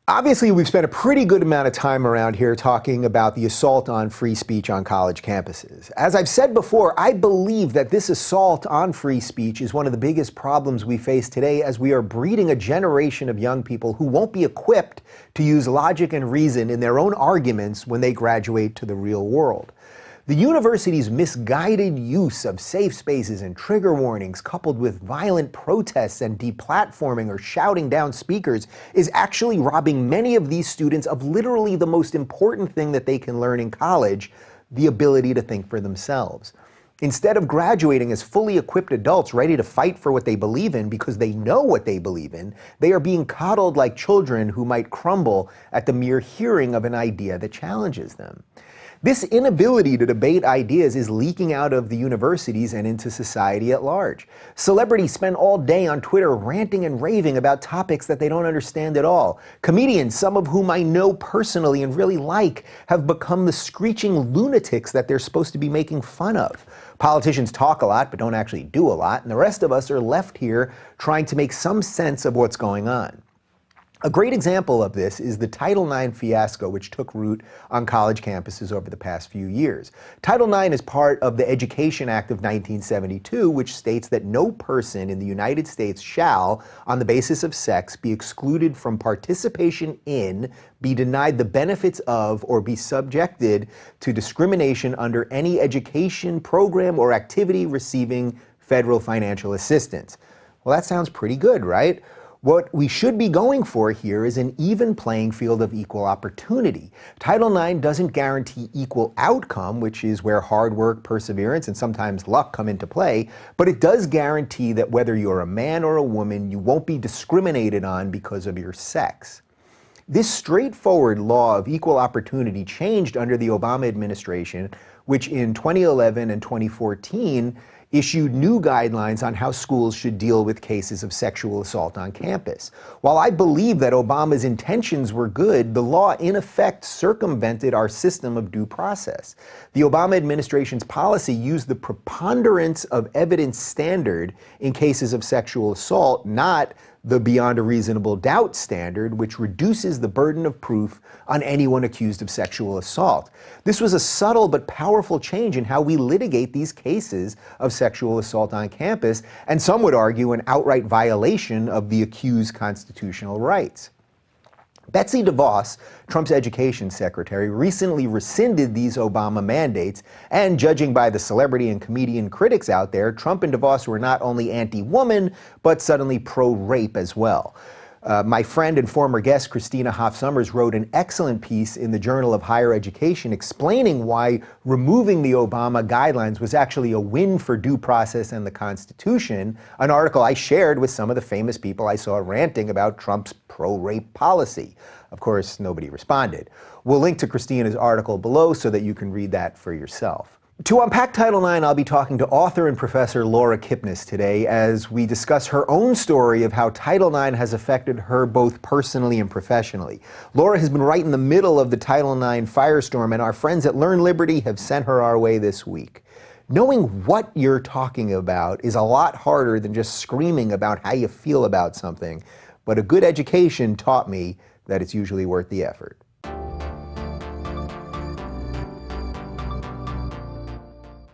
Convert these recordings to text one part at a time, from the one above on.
Obviously, we've spent a pretty good amount of time around here talking about the assault on free speech on college campuses. As I've said before, I believe that this assault on free speech is one of the biggest problems we face today, as we are breeding a generation of young people who won't be equipped to use logic and reason in their own arguments when they graduate to the real world. The university's misguided use of safe spaces and trigger warnings, coupled with violent protests and deplatforming or shouting down speakers, is actually robbing many of these students of literally the most important thing that they can learn in college: the ability to think for themselves. Instead of graduating as fully equipped adults ready to fight for what they believe in because they know what they believe in, they are being coddled like children who might crumble at the mere hearing of an idea that challenges them. This inability to debate ideas is leaking out of the universities and into society at large. Celebrities spend all day on Twitter ranting and raving about topics that they don't understand at all. Comedians, some of whom I know personally and really like, have become the screeching lunatics that they're supposed to be making fun of. Politicians talk a lot but don't actually do a lot, and the rest of us are left here trying to make some sense of what's going on. A great example of this is the Title IX fiasco, which took root on college campuses over the past few years. Title IX is part of the Education Act of 1972, which states that no person in the United States shall, on the basis of sex, be excluded from participation in, be denied the benefits of, or be subjected to discrimination under any education program or activity receiving federal financial assistance. Well, that sounds pretty good, right? What we should be going for here is an even playing field of equal opportunity. Title IX doesn't guarantee equal outcome, which is where hard work, perseverance, and sometimes luck come into play, but it does guarantee that whether you're a man or a woman, you won't be discriminated on because of your sex. This straightforward law of equal opportunity changed under the Obama administration, which in 2011 and 2014 issued new guidelines on how schools should deal with cases of sexual assault on campus. While I believe that Obama's intentions were good, the law in effect circumvented our system of due process. The Obama administration's policy used the preponderance of evidence standard in cases of sexual assault, not the beyond a reasonable doubt standard, which reduces the burden of proof on anyone accused of sexual assault. This was a subtle but powerful change in how we litigate these cases of sexual assault on campus, and some would argue an outright violation of the accused's constitutional rights. Betsy DeVos, Trump's education secretary, recently rescinded these Obama mandates, and judging by the celebrity and comedian critics out there, Trump and DeVos were not only anti-woman, but suddenly pro-rape as well. My friend and former guest Christina Hoff Sommers wrote an excellent piece in the Journal of Higher Education explaining why removing the Obama guidelines was actually a win for due process and the Constitution, an article I shared with some of the famous people I saw ranting about Trump's pro-rape policy. Of course, nobody responded. We'll link to Christina's article below so that you can read that for yourself. To unpack Title IX, I'll be talking to author and professor Laura Kipnis today as we discuss her own story of how Title IX has affected her both personally and professionally. Laura has been right in the middle of the Title IX firestorm, and our friends at Learn Liberty have sent her our way this week. Knowing what you're talking about is a lot harder than just screaming about how you feel about something, but a good education taught me that it's usually worth the effort.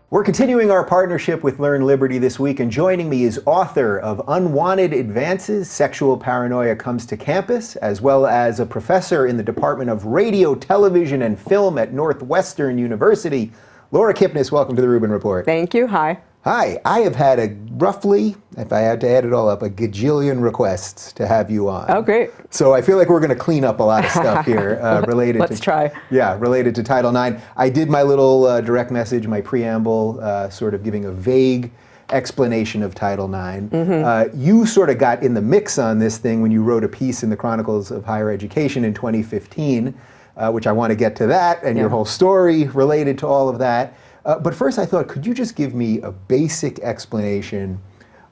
We're continuing our partnership with Learn Liberty this week, and joining me is author of Unwanted Advances, Sexual Paranoia Comes to Campus, as well as a professor in the Department of Radio, Television, and Film at Northwestern University. Laura Kipnis, welcome to the Rubin Report. Thank you. Hi. Hi. I have had roughly, if I had to add it all up, a gajillion requests to have you on. Oh, great. So I feel like we're going to clean up a lot of stuff here related Let's try. Yeah, related to Title IX. I did my little direct message, my preamble, sort of giving a vague explanation of Title IX. You sort of got in the mix on this thing when you wrote a piece in the Chronicles of Higher Education in 2015, which I want to get to that and your whole story related to all of that. But first I thought, could you just give me a basic explanation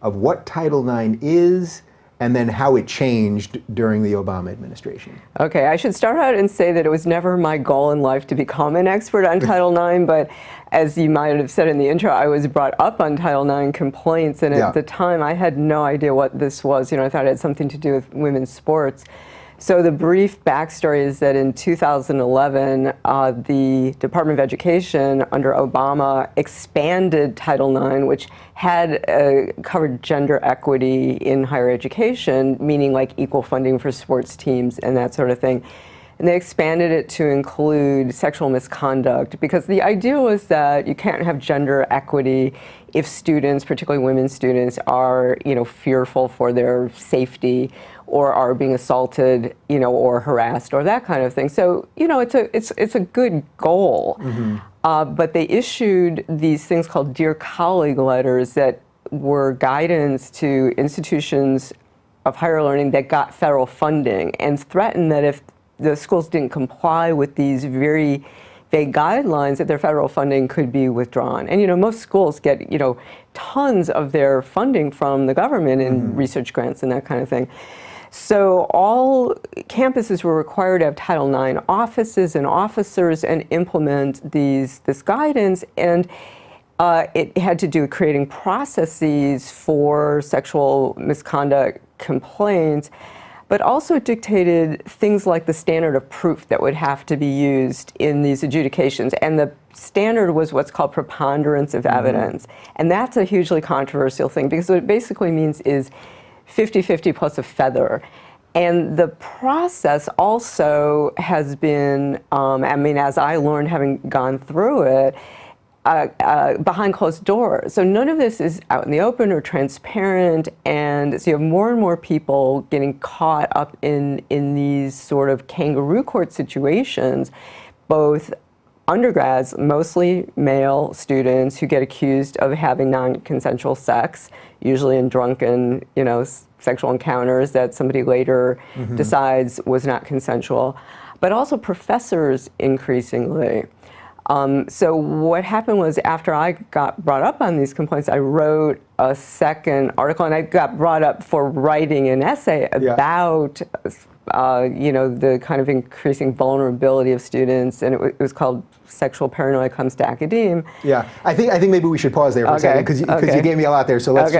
of what Title IX is and then how it changed during the Obama administration? Okay, I should start out and say that it was never my goal in life to become an expert on Title IX, but as you might have said in the intro, I was brought up on Title IX complaints, and at the time I had no idea what this was. You know, I thought it had something to do with women's sports. So the brief backstory is that in 2011, the Department of Education under Obama expanded Title IX, which had covered gender equity in higher education, meaning like equal funding for sports teams and that sort of thing. And they expanded it to include sexual misconduct, because the idea was that you can't have gender equity if students, particularly women students, are, fearful for their safety, or are being assaulted, or harassed, or that kind of thing. So, it's a good goal. Mm-hmm. But they issued these things called Dear Colleague letters that were guidance to institutions of higher learning that got federal funding, and threatened that if the schools didn't comply with these very vague guidelines, that their federal funding could be withdrawn. And most schools get tons of their funding from the government in mm-hmm. research grants and that kind of thing. So all campuses were required to have Title IX offices and officers and implement this guidance, and it had to do with creating processes for sexual misconduct complaints, but also it dictated things like the standard of proof that would have to be used in these adjudications. And the standard was what's called preponderance of evidence. Mm-hmm. And that's a hugely controversial thing, because what it basically means is 50-50 plus a feather. And the process also has been, as I learned having gone through it, behind closed doors. So none of this is out in the open or transparent, and so you have more and more people getting caught up in these sort of kangaroo court situations, both undergrads, mostly male students, who get accused of having non-consensual sex, usually in drunken, sexual encounters that somebody later mm-hmm. decides was not consensual, but also professors increasingly. So what happened was, after I got brought up on these complaints, I wrote a second article, and I got brought up for writing an essay about, the kind of increasing vulnerability of students, and it was called "Sexual Paranoia Comes to Academe." Yeah, I think maybe we should pause there for a second, because you gave me a lot there. So let's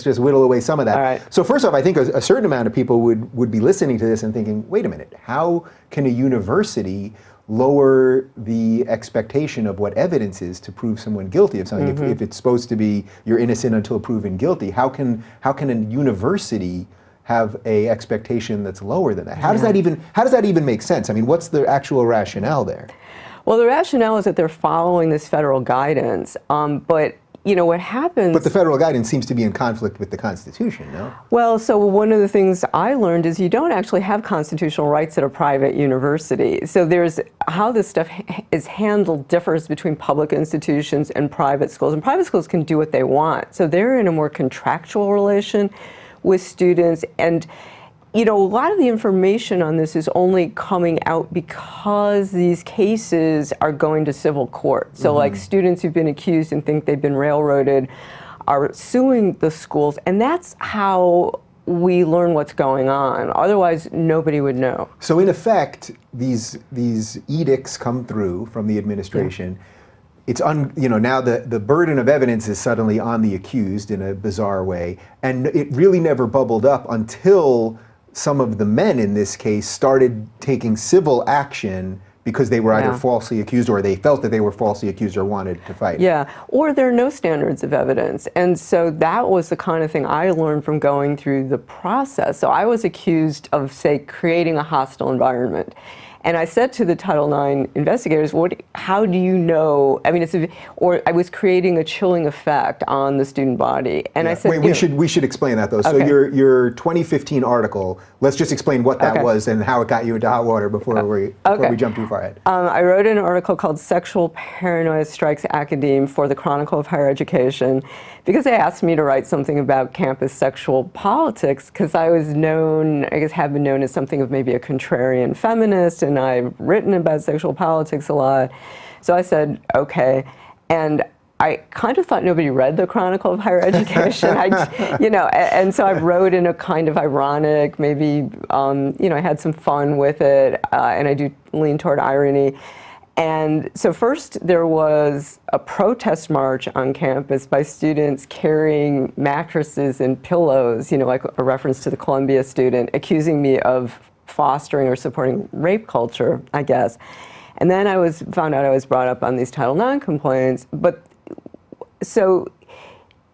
just whittle away some of that. All right. So first off, I think a certain amount of people would be listening to this and thinking, wait a minute, how can a university lower the expectation of what evidence is to prove someone guilty of something? Mm-hmm. If it's supposed to be you're innocent until proven guilty, how can a university have a expectation that's lower than that? How does that even make sense? I mean, what's the actual rationale there? Well, the rationale is that they're following this federal guidance, but what happens... But the federal guidance seems to be in conflict with the Constitution, no? Well, so one of the things I learned is you don't actually have constitutional rights at a private university. So how this stuff is handled differs between public institutions and private schools. And private schools can do what they want. So they're in a more contractual relation with students. And a lot of the information on this is only coming out because these cases are going to civil court. So like students who've been accused and think they've been railroaded are suing the schools, and that's how we learn what's going on. Otherwise, nobody would know. So in effect, these edicts come through from the administration. Yeah. It's now the burden of evidence is suddenly on the accused in a bizarre way, and it really never bubbled up until some of the men in this case started taking civil action because they were either falsely accused, or they felt that they were falsely accused, or wanted to fight. Yeah, or there are no standards of evidence. And so that was the kind of thing I learned from going through the process. So I was accused of, say, creating a hostile environment. And I said to the Title IX investigators, how do you know? I mean, I was creating a chilling effect on the student body. And I said, we should explain that, though. So your 2015 article, let's just explain what that was and how it got you into hot water before we jump too far ahead. I wrote an article called "Sexual Paranoia Strikes Academe" for the Chronicle of Higher Education, because they asked me to write something about campus sexual politics, because I was known, I guess have been known as something of maybe a contrarian feminist, and I've written about sexual politics a lot. So I said, okay. And I kind of thought nobody read the Chronicle of Higher Education, and so I wrote in a kind of ironic, maybe, I had some fun with it, and I do lean toward irony. And so first there was a protest march on campus by students carrying mattresses and pillows, like a reference to the Columbia student, accusing me of fostering or supporting rape culture, I guess. And then found out I was brought up on these Title IX complaints, but so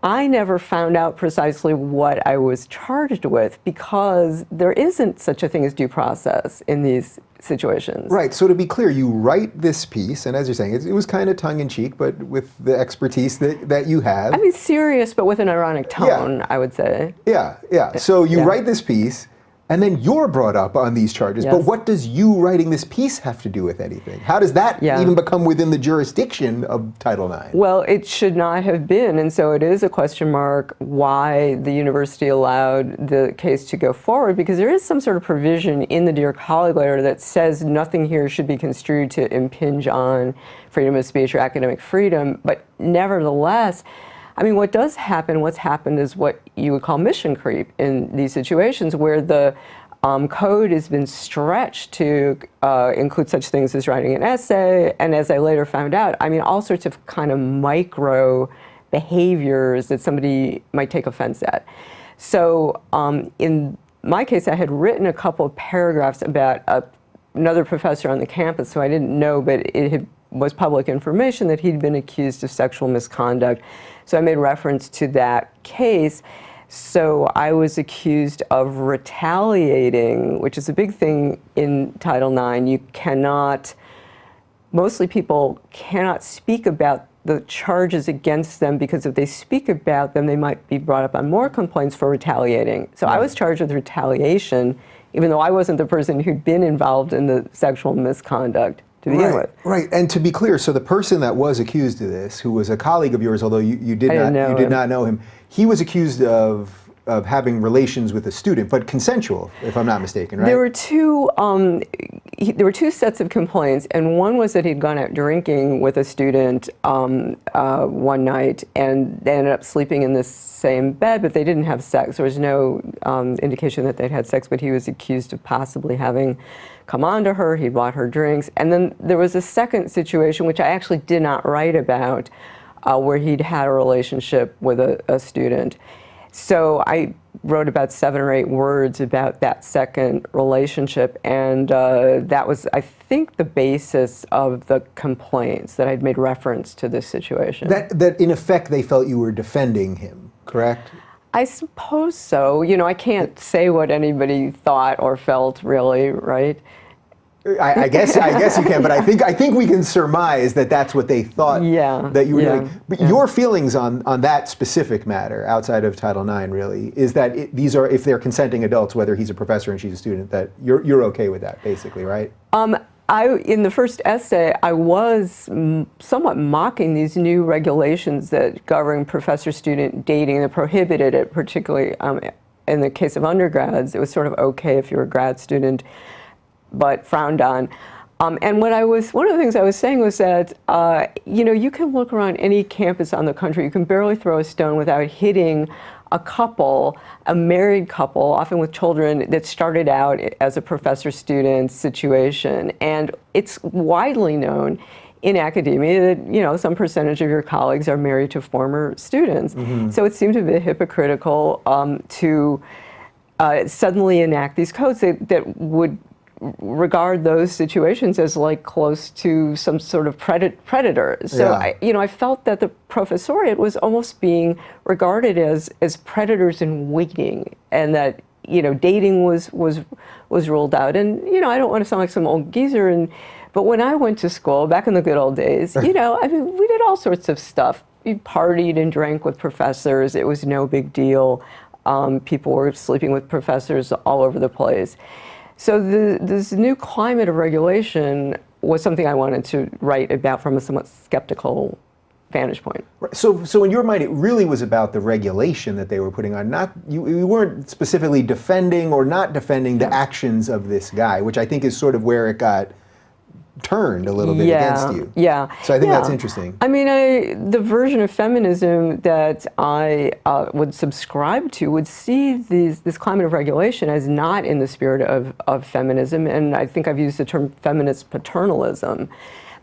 I never found out precisely what I was charged with because there isn't such a thing as due process in these situations. Right, so to be clear, you write this piece, and as you're saying, it was kind of tongue-in-cheek, but with the expertise that you have. I mean, serious, but with an ironic tone, I would say. Yeah, yeah. So you write this piece, and then you're brought up on these charges. Yes. But what does you writing this piece have to do with anything? How does that even become within the jurisdiction of Title IX? Well, it should not have been, and so it is a question mark why the university allowed the case to go forward, because there is some sort of provision in the Dear Colleague letter that says nothing here should be construed to impinge on freedom of speech or academic freedom, but nevertheless, I mean, what's happened is what you would call mission creep in these situations where the code has been stretched to include such things as writing an essay, and as I later found out, I mean, all sorts of kind of micro behaviors that somebody might take offense at. So in my case, I had written a couple of paragraphs about another professor on the campus who I didn't know, but was public information that he'd been accused of sexual misconduct. So I made reference to that case. So I was accused of retaliating, which is a big thing in Title IX. Mostly people cannot speak about the charges against them because if they speak about them, they might be brought up on more complaints for retaliating. So I was charged with retaliation, even though I wasn't the person who'd been involved in the sexual misconduct to begin with. Right, and to be clear, so the person that was accused of this, who was a colleague of yours, although you did not know him, he was accused of having relations with a student, but consensual, if I'm not mistaken, right? There were two sets of complaints, and one was that he'd gone out drinking with a student one night, and they ended up sleeping in the same bed, but they didn't have sex. There was no indication that they'd had sex, but he was accused of possibly having come on to her. He bought her drinks. And then there was a second situation, which I actually did not write about, where he'd had a relationship with a student. So I wrote about 7 or 8 words about that second relationship, and that was, I think, the basis of the complaints, that I'd made reference to this situation. That in effect they felt you were defending him, correct? I suppose so. You know, I can't say what anybody thought or felt, really, right? I guess you can, but I think we can surmise that that's what they thought that you were doing. But your feelings on that specific matter, outside of Title IX, really, is that these are, if they're consenting adults, whether he's a professor and she's a student, that you're okay with that, basically, right? In the first essay, I was somewhat mocking these new regulations that govern professor-student dating that prohibited it, particularly in the case of undergrads. It was sort of okay if you were a grad student, but frowned on. And one of the things I was saying was that, you know, you can look around any campus on the country, you can barely throw a stone without hitting a couple, a married couple, often with children, that started out as a professor-student situation. And it's widely known in academia that, you know, some percentage of your colleagues are married to former students. Mm-hmm. So it seemed to be hypocritical to suddenly enact these codes that would regard those situations as like close to some sort of predator. So I felt that the professoriate was almost being regarded as predators in waiting, and that, you know, dating was ruled out. And, you know, I don't want to sound like some old geezer, but when I went to school back in the good old days, you know, I mean, we did all sorts of stuff. We partied and drank with professors. It was no big deal. People were sleeping with professors all over the place. So this new climate of regulation was something I wanted to write about from a somewhat skeptical vantage point. So in your mind, it really was about the regulation that they were putting on. Not you weren't specifically defending or not defending the actions of this guy, which I think is sort of where it got turned a little bit against you. Yeah. So I think that's interesting. I mean, the version of feminism that I would subscribe to would see this climate of regulation as not in the spirit of feminism, and I think I've used the term feminist paternalism.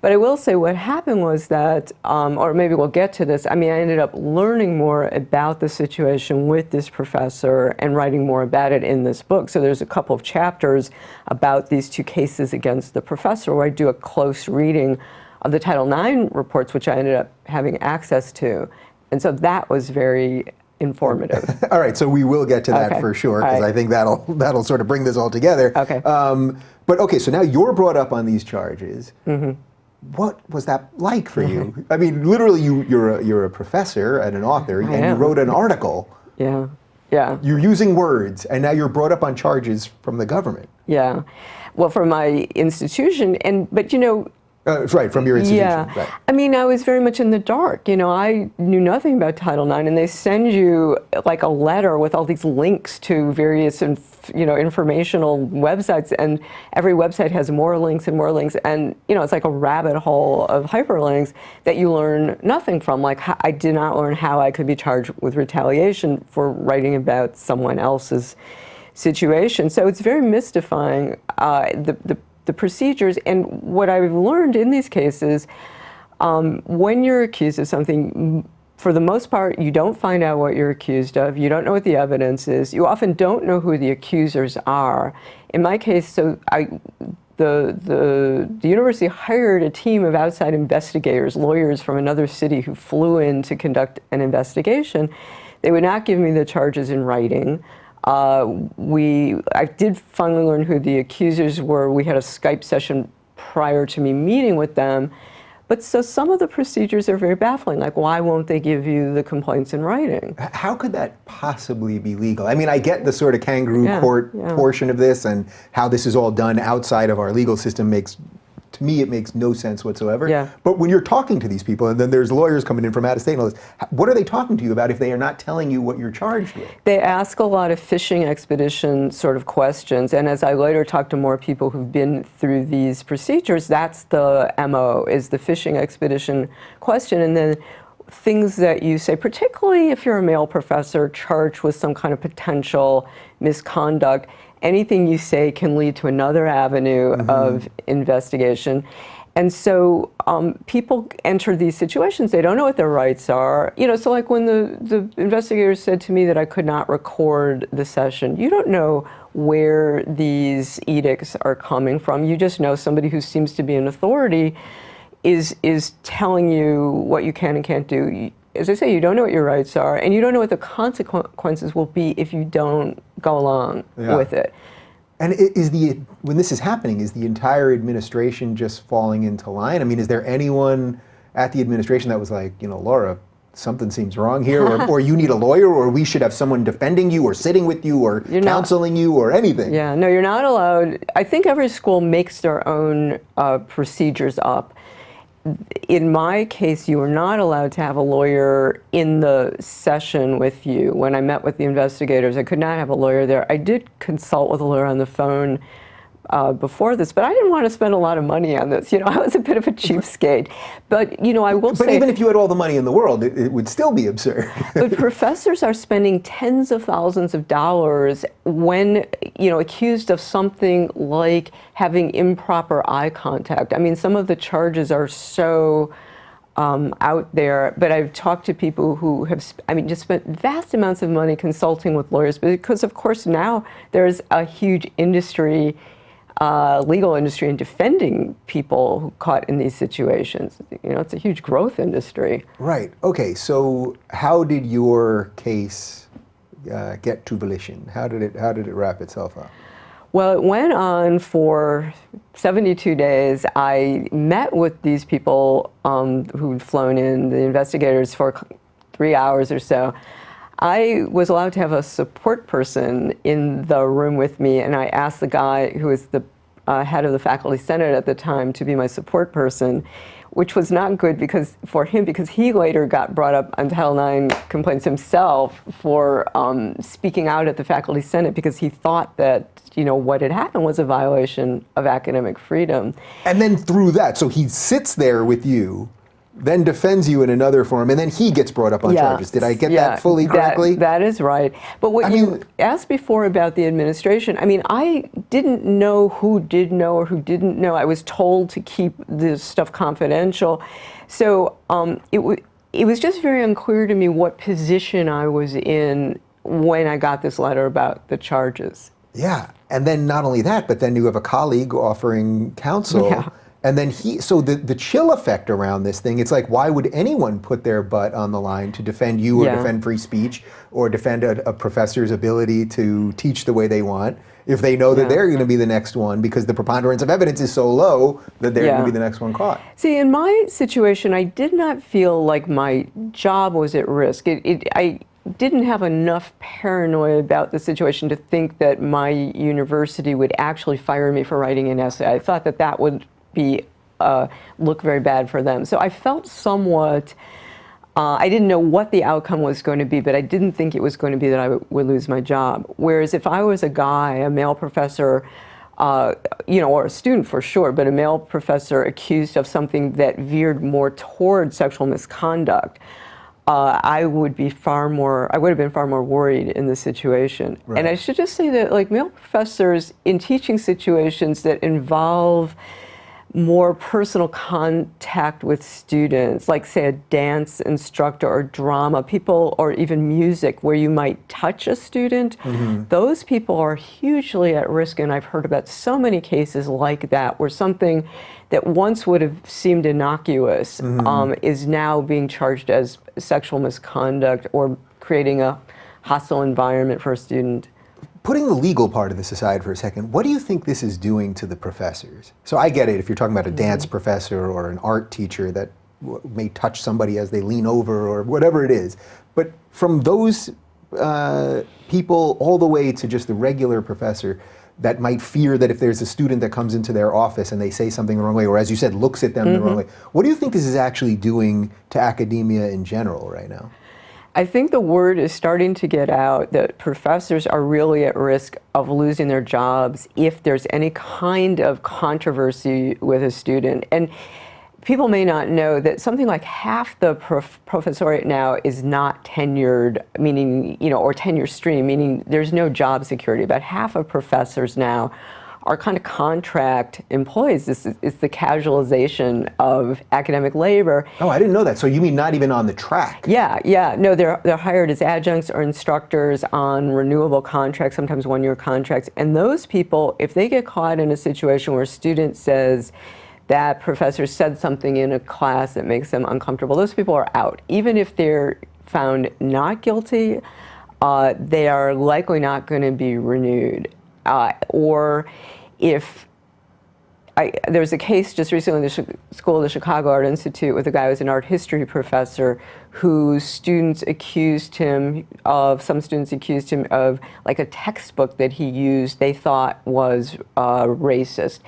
But I will say what happened was that, or maybe we'll get to this, I mean, I ended up learning more about the situation with this professor and writing more about it in this book. So there's a couple of chapters about these two cases against the professor where I do a close reading of the Title IX reports, which I ended up having access to. And so that was very informative. All right, so we will get to that for sure, because I think that'll sort of bring this all together. Okay. But okay, so now you're brought up on these charges. What was that like for you? I mean, literally, you're a professor and an author, and you wrote an article. Yeah, yeah. You're using words, and now you're brought up on charges from the government. Yeah, well, from my institution, but you know. Right, from your institution. Yeah, right. I mean, I was very much in the dark. You know, I knew nothing about Title IX, and they send you like a letter with all these links to various, informational websites, and every website has more links and more links, and it's like a rabbit hole of hyperlinks that you learn nothing from. Like, I did not learn how I could be charged with retaliation for writing about someone else's situation. So it's very mystifying. The procedures, and what I've learned in these cases, when you're accused of something, for the most part, you don't find out what you're accused of. You don't know what the evidence is. You often don't know who the accusers are. In my case, the university hired a team of outside investigators, lawyers from another city who flew in to conduct an investigation. They would not give me the charges in writing. I did finally learn who the accusers were. We had a Skype session prior to me meeting with them. But so some of the procedures are very baffling, like why won't they give you the complaints in writing? How could that possibly be legal? I mean, I get the sort of kangaroo court portion of this, and how this is all done outside of our legal system to me, it makes no sense whatsoever. Yeah. But when you're talking to these people, and then there's lawyers coming in from out of state and all this, what are they talking to you about if they are not telling you what you're charged with? They ask a lot of fishing expedition sort of questions, and as I later talked to more people who've been through these procedures, that's the MO, is the fishing expedition question. And then things that you say, particularly if you're a male professor charged with some kind of potential misconduct, anything you say can lead to another avenue of investigation. And so people enter these situations, they don't know what their rights are. So like when the investigators said to me that I could not record the session, you don't know where these edicts are coming from. You just know somebody who seems to be an authority is telling you what you can and can't do. As I say, you don't know what your rights are, and you don't know what the consequences will be if you don't go along with it. And when this is happening, is the entire administration just falling into line? I mean, is there anyone at the administration that was like, Laura, something seems wrong here, or you need a lawyer, or we should have someone defending you, or sitting with you, or counseling you, or anything? Yeah, no, you're not allowed. I think every school makes their own procedures up. In my case, you were not allowed to have a lawyer in the session with you. When I met with the investigators, I could not have a lawyer there. I did consult with a lawyer on the phone before this, but I didn't want to spend a lot of money on this. I was a bit of a cheapskate. But, I will say... But even if you had all the money in the world, it would still be absurd. But professors are spending tens of thousands of dollars when, accused of something like having improper eye contact. I mean, some of the charges are so out there, but I've talked to people who have, just spent vast amounts of money consulting with lawyers, because, of course, now there's a huge industry, legal industry in defending people who caught in these situations. It's a huge growth industry. Right. Okay. So how did your case get to volition? How did it wrap itself up? Well, it went on for 72 days. I met with these people who'd flown in, the investigators, for 3 hours or so. I was allowed to have a support person in the room with me, and I asked the guy who was the head of the faculty senate at the time to be my support person, which was not good because he later got brought up on Title IX complaints himself for speaking out at the faculty senate, because he thought that what had happened was a violation of academic freedom. And then through that, so he sits there with you then defends you in another forum, and then he gets brought up on charges. Did I get that fully correctly? That is right. But what you asked before about the administration, I mean, I didn't know who did know or who didn't know. I was told to keep this stuff confidential. So it was just very unclear to me what position I was in when I got this letter about the charges. Yeah, and then not only that, but then you have a colleague offering counsel. Yeah. And then so the chill effect around this thing, it's like, why would anyone put their butt on the line to defend you or defend free speech or defend a professor's ability to teach the way they want if they know that they're going to be the next one because the preponderance of evidence is so low that they're going to be the next one caught? See, in my situation, I did not feel like my job was at risk. I didn't have enough paranoia about the situation to think that my university would actually fire me for writing an essay. I thought that that would look very bad for them. So I felt somewhat, I didn't know what the outcome was going to be, but I didn't think it was going to be that I would lose my job. Whereas if I was a guy, a male professor, or a student for sure, but a male professor accused of something that veered more toward sexual misconduct, I would have been far more worried in this situation. Right. And I should just say that, like, male professors in teaching situations that involve more personal contact with students, like say a dance instructor or drama, people, or even music where you might touch a student, those people are hugely at risk. And I've heard about so many cases like that where something that once would have seemed innocuous is now being charged as sexual misconduct or creating a hostile environment for a student. Putting the legal part of this aside for a second, what do you think this is doing to the professors? So I get it if you're talking about a dance professor or an art teacher that may touch somebody as they lean over or whatever it is. But from those people all the way to just the regular professor that might fear that if there's a student that comes into their office and they say something the wrong way, or as you said, looks at them the wrong way, what do you think this is actually doing to academia in general right now? I think the word is starting to get out that professors are really at risk of losing their jobs if there's any kind of controversy with a student. And people may not know that something like half the professoriate now is not tenured, meaning, or tenure stream, meaning there's no job security. About half of professors now are kind of contract employees. It's the casualization of academic labor. Oh, I didn't know that. So you mean not even on the track? Yeah. No, they're hired as adjuncts or instructors on renewable contracts, sometimes one-year contracts. And those people, if they get caught in a situation where a student says that professor said something in a class that makes them uncomfortable, those people are out. Even if they're found not guilty, they are likely not going to be renewed. Or if there was a case just recently in the school of the Chicago Art Institute with a guy who was an art history professor whose some students accused him of like a textbook that he used they thought was racist.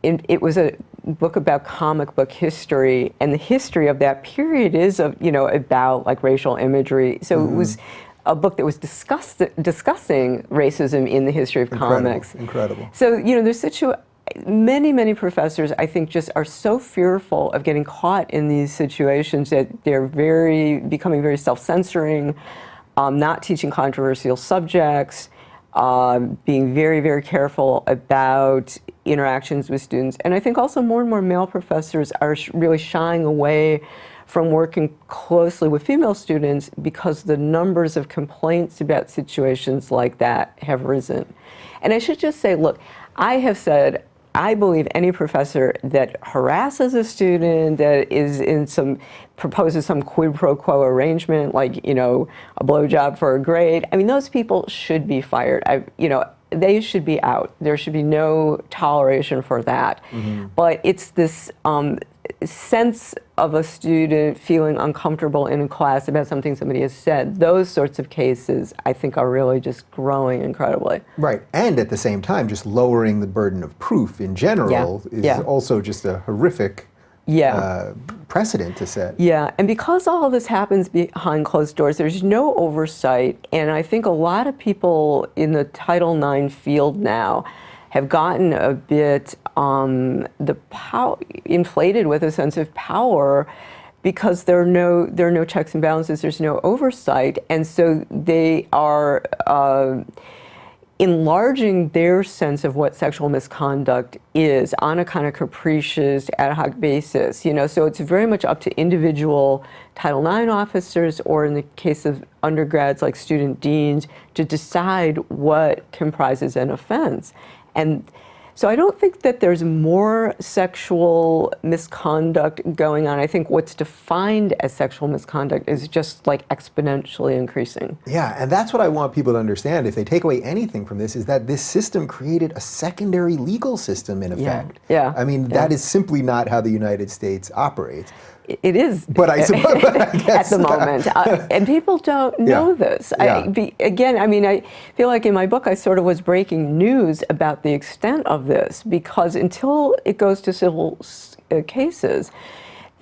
It was a book about comic book history, and the history of that period is about like racial imagery. So it was a book that was discussing racism in the history of comics. Incredible. So, there's many professors, I think, just are so fearful of getting caught in these situations that they're becoming very self-censoring, not teaching controversial subjects, being very careful about interactions with students. And I think also more and more male professors are really shying away from working closely with female students because the numbers of complaints about situations like that have risen. And I should just say, look, I have said, I believe any professor that harasses a student, that proposes some quid pro quo arrangement, like, a blowjob for a grade, I mean, those people should be fired. They should be out. There should be no toleration for that. But it's this sense of a student feeling uncomfortable in a class about something somebody has said. Those sorts of cases, I think, are really just growing incredibly. Right, and at the same time, just lowering the burden of proof in general is also just a horrific precedent to set. Yeah, and because all of this happens behind closed doors, there's no oversight, and I think a lot of people in the Title IX field now have gotten a bit inflated with a sense of power because there are no checks and balances, there's no oversight, and so they are enlarging their sense of what sexual misconduct is on a kind of capricious, ad hoc basis. So it's very much up to individual Title IX officers, or in the case of undergrads like student deans, to decide what comprises an offense. And so I don't think that there's more sexual misconduct going on. I think what's defined as sexual misconduct is just like exponentially increasing. Yeah, and that's what I want people to understand. If they take away anything from this, is that this system created a secondary legal system in effect. Yeah. I mean, that is simply not how the United States operates. It is, but I suppose at the moment, and people don't know this. Again, I feel like in my book I sort of was breaking news about the extent of this, because until it goes to civil cases,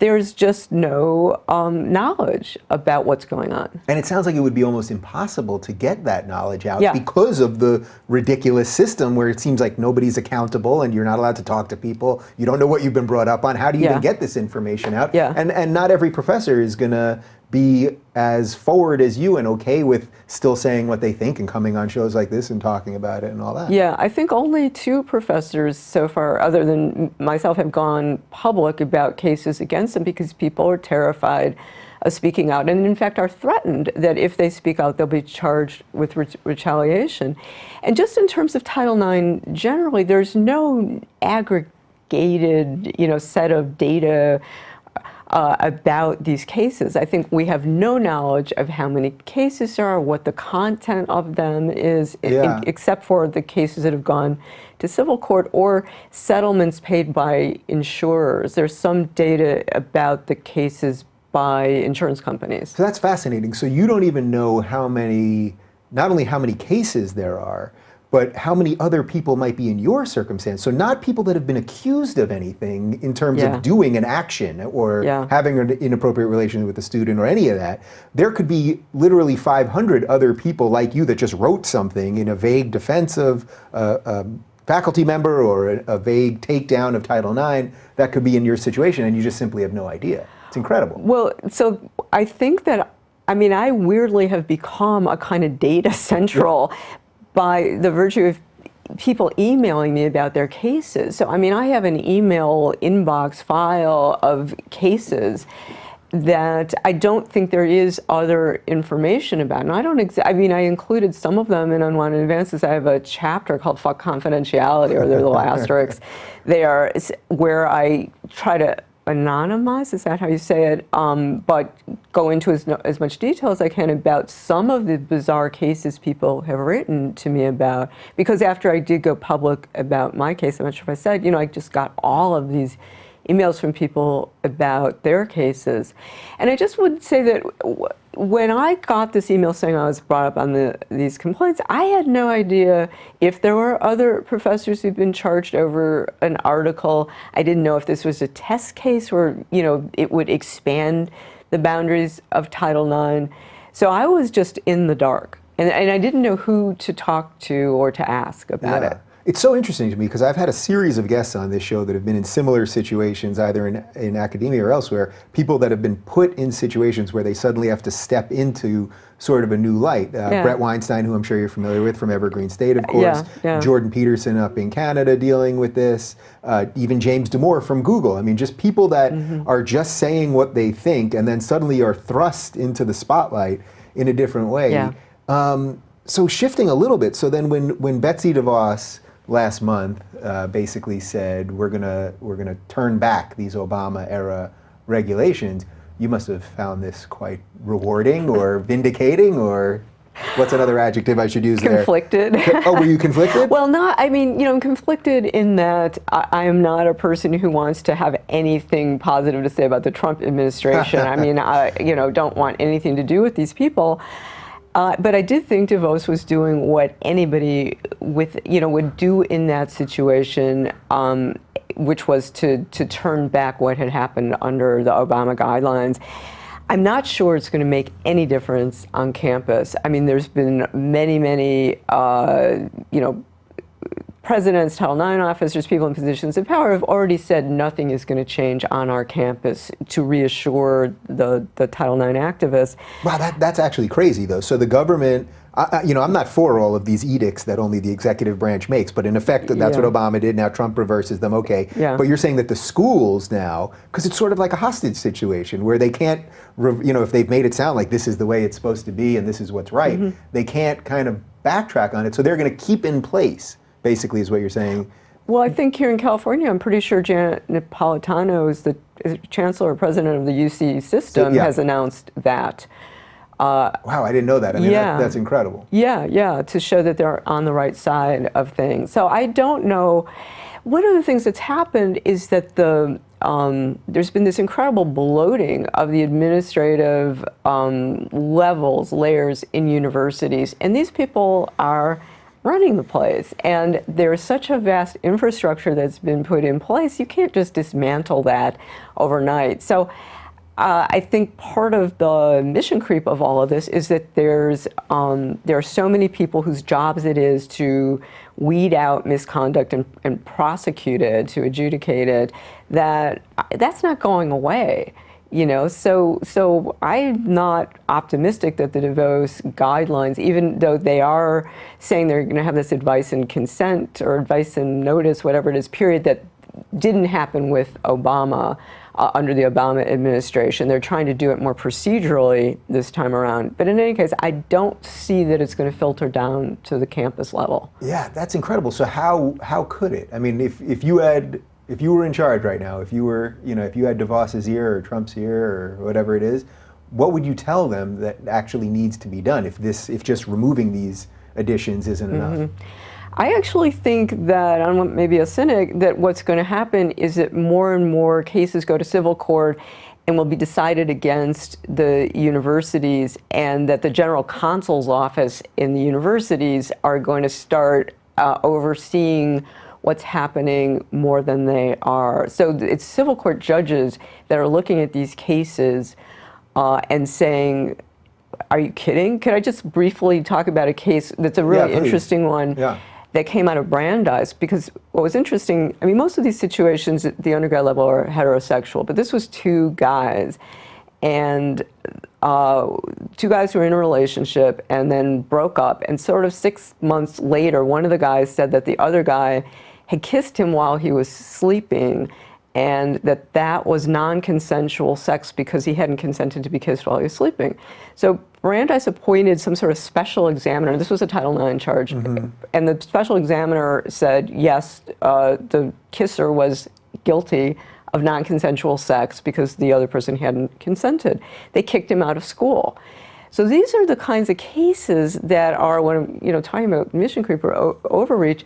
there's just no knowledge about what's going on. And it sounds like it would be almost impossible to get that knowledge out because of the ridiculous system where it seems like nobody's accountable and you're not allowed to talk to people. You don't know what you've been brought up on. How do you even get this information out? And not every professor is going to be as forward as you and okay with still saying what they think and coming on shows like this and talking about it and all that. Yeah, I think only 2 professors so far, other than myself, have gone public about cases against them because people are terrified of speaking out, and in fact are threatened that if they speak out they'll be charged with retaliation. And just in terms of Title IX generally, there's no aggregated set of data about these cases. I think we have no knowledge of how many cases there are, what the content of them is, except for the cases that have gone to civil court or settlements paid by insurers. There's some data about the cases by insurance companies. So that's fascinating. So you don't even know not only how many cases there are, but how many other people might be in your circumstance. So not people that have been accused of anything in terms of doing an action or having an inappropriate relation with a student or any of that. There could be literally 500 other people like you that just wrote something in a vague defense of a faculty member or a vague takedown of Title IX that could be in your situation, and you just simply have no idea. It's incredible. Well, so I think that, I weirdly have become a kind of data central by the virtue of people emailing me about their cases. So, I have an email inbox file of cases that I don't think there is other information about. And I included some of them in Unwanted Advances. I have a chapter called Fuck Confidentiality, or they're little asterisks. They are where I try to anonymize, is that how you say it? But go into as much detail as I can about some of the bizarre cases people have written to me about. Because after I did go public about my case, I'm not sure if I said, I just got all of these emails from people about their cases. And I just would say that when I got this email saying I was brought up on these complaints, I had no idea if there were other professors who'd been charged over an article. I didn't know if this was a test case where, it would expand the boundaries of Title IX. So I was just in the dark. And I didn't know who to talk to or to ask about it. It's so interesting to me because I've had a series of guests on this show that have been in similar situations, either in academia or elsewhere, people that have been put in situations where they suddenly have to step into sort of a new light. Brett Weinstein, who I'm sure you're familiar with from Evergreen State, of course. Jordan Peterson up in Canada dealing with this. Even James Damore from Google. Just people that are just saying what they think and then suddenly are thrust into the spotlight in a different way. So shifting a little bit, so then when Betsy DeVos last month basically said we're gonna turn back these Obama era regulations, you must have found this quite rewarding or vindicating, or what's another adjective I should use there? Conflicted. Oh, were you conflicted? Well, I'm conflicted in that I am not a person who wants to have anything positive to say about the Trump administration. I don't want anything to do with these people. But I did think DeVos was doing what anybody would do in that situation, which was to turn back what had happened under the Obama guidelines. I'm not sure it's going to make any difference on campus. There's been many presidents, Title IX officers, people in positions of power have already said nothing is going to change on our campus to reassure the Title IX activists. Wow, that's actually crazy, though. So the government, I'm not for all of these edicts that only the executive branch makes, but in effect, that's what Obama did. Now Trump reverses them, okay. Yeah. But you're saying that the schools now, because it's sort of like a hostage situation where they can't, if they've made it sound like this is the way it's supposed to be and this is what's right, they can't kind of backtrack on it. So they're going to keep in place, basically, is what you're saying. Well, I think here in California, I'm pretty sure Janet Napolitano is the chancellor or president of the UC system, has announced that. Wow, I didn't know that. I mean, that's incredible. Yeah, to show that they're on the right side of things. So I don't know. One of the things that's happened is that there's been this incredible bloating of the administrative layers in universities, and these people are running the place. And there's such a vast infrastructure that's been put in place, you can't just dismantle that overnight. So I think part of the mission creep of all of this is that there are so many people whose jobs it is to weed out misconduct and prosecute it, to adjudicate it, that's not going away. So I'm not optimistic that the DeVos guidelines, even though they are saying they're going to have this advice and consent or advice and notice, whatever it is, period, that didn't happen with Obama under the Obama administration. They're trying to do it more procedurally this time around. But in any case, I don't see that it's going to filter down to the campus level. Yeah, that's incredible. So how could it? I mean, if you were in charge right now, if you had DeVos's ear or Trump's ear or whatever it is, what would you tell them that actually needs to be done if just removing these additions isn't enough? I actually think that, I'm maybe a cynic, that what's going to happen is that more and more cases go to civil court and will be decided against the universities, and that the general counsel's office in the universities are going to start overseeing what's happening more than they are. So it's civil court judges that are looking at these cases and saying, are you kidding? Could I just briefly talk about a case that's a really interesting one that came out of Brandeis? Because what was interesting, I mean, most of these situations at the undergrad level are heterosexual, but this was two guys. And two guys who were in a relationship and then broke up. And sort of 6 months later, one of the guys said that the other guy had kissed him while he was sleeping, and that was non-consensual sex because he hadn't consented to be kissed while he was sleeping. So Brandeis appointed some sort of special examiner. This was a Title IX charge. And the special examiner said, yes, the kisser was guilty of non-consensual sex because the other person hadn't consented. They kicked him out of school. So these are the kinds of cases that are, when I'm talking about mission creep or overreach.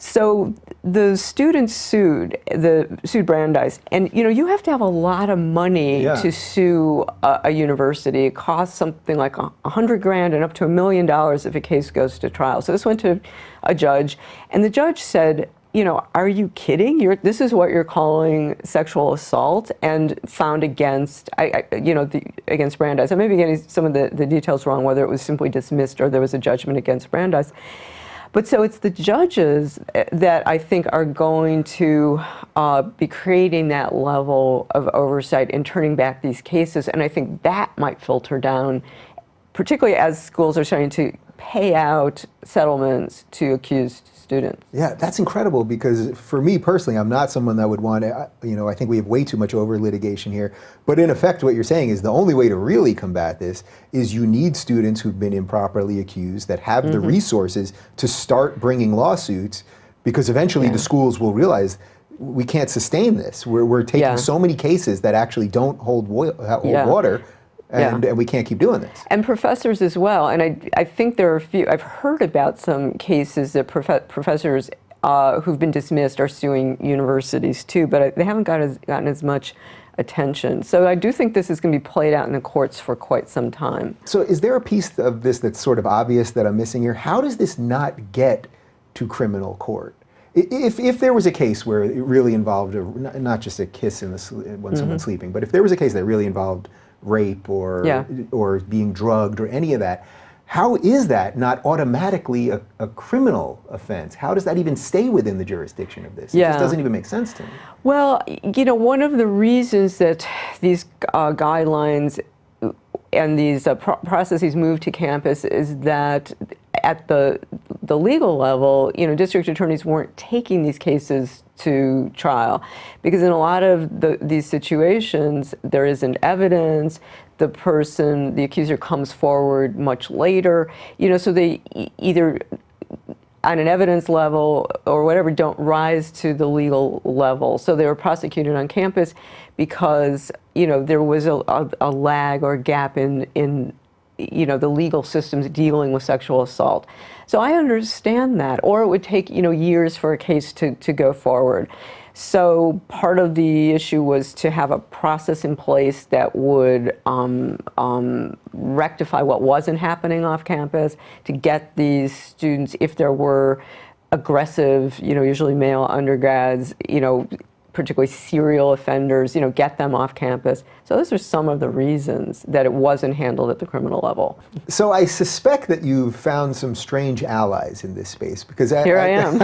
So the students sued Brandeis, and you have to have a lot of money to sue a university. It costs something like $100,000 and up to $1 million if a case goes to trial. So this went to a judge, and the judge said, are you kidding? This is what you're calling sexual assault, and found against against Brandeis. I may be getting some of the details wrong, whether it was simply dismissed or there was a judgment against Brandeis. But so it's the judges that I think are going to be creating that level of oversight and turning back these cases. And I think that might filter down, particularly as schools are starting to pay out settlements to accused students. Yeah, that's incredible, because for me personally, I'm not someone that would want to, I think we have way too much over litigation here. But in effect, what you're saying is the only way to really combat this is you need students who've been improperly accused that have the resources to start bringing lawsuits, because eventually the schools will realize we can't sustain this. We're taking so many cases that actually don't hold water. And we can't keep doing this. And professors as well. And I think there are a few, I've heard about some cases that professors who've been dismissed are suing universities too, but they haven't gotten as much attention. So I do think this is going to be played out in the courts for quite some time. So is there a piece of this that's sort of obvious that I'm missing here? How does this not get to criminal court? If there was a case where it really involved not just a kiss when someone's sleeping, but if there was a case that really involved rape or being drugged or any of that, how is that not automatically a criminal offense? How does that even stay within the jurisdiction of this? It just doesn't even make sense to me. Well, you know, one of the reasons that these guidelines and these processes move to campus is that at the legal level, you know, district attorneys weren't taking these cases to trial because in a lot of these situations, there isn't evidence. The accuser comes forward much later, you know, so they either on an evidence level or whatever don't rise to the legal level. So they were prosecuted on campus because, you know, there was a lag or gap in you know, the legal systems dealing with sexual assault. So I understand that, or it would take, you know, years for a case to go forward. So part of the issue was to have a process in place that would rectify what wasn't happening off campus, to get these students, if there were aggressive, you know, usually male undergrads, you know, particularly serial offenders, you know, get them off campus. So those are some of the reasons that it wasn't handled at the criminal level. So I suspect that you've found some strange allies in this space because Here I am.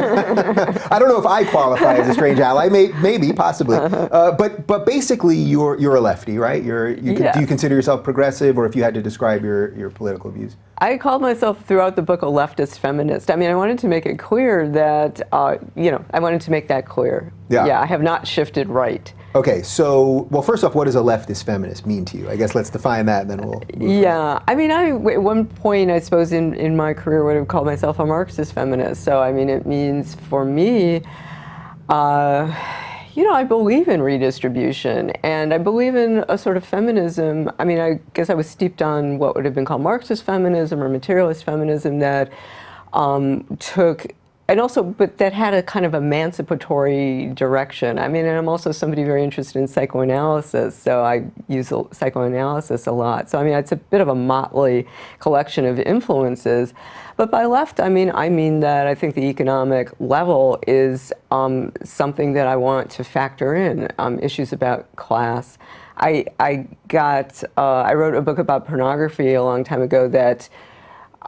I don't know if I qualify as a strange ally, maybe, possibly, but basically you're a lefty, right? Yes. Do you consider yourself progressive, or if you had to describe your political views? I called myself throughout the book a leftist feminist. I mean, I wanted to make it clear that, you know, I wanted to make that clear. Yeah, I have not shifted right. Okay, so, well, first off, what does a leftist feminist mean to you? I guess let's define that and then we'll move on. I mean, at one point, I suppose, in my career, would have called myself a Marxist feminist. So, I mean, it means for me, you know, I believe in redistribution, and I believe in a sort of feminism. I mean, I guess I was steeped on what would have been called Marxist feminism or materialist feminism that but that had a kind of emancipatory direction. I mean, and I'm also somebody very interested in psychoanalysis, so I use psychoanalysis a lot. So, I mean, it's a bit of a motley collection of influences. But by left, I mean that I think the economic level is something that I want to factor in, issues about class. I wrote a book about pornography a long time ago that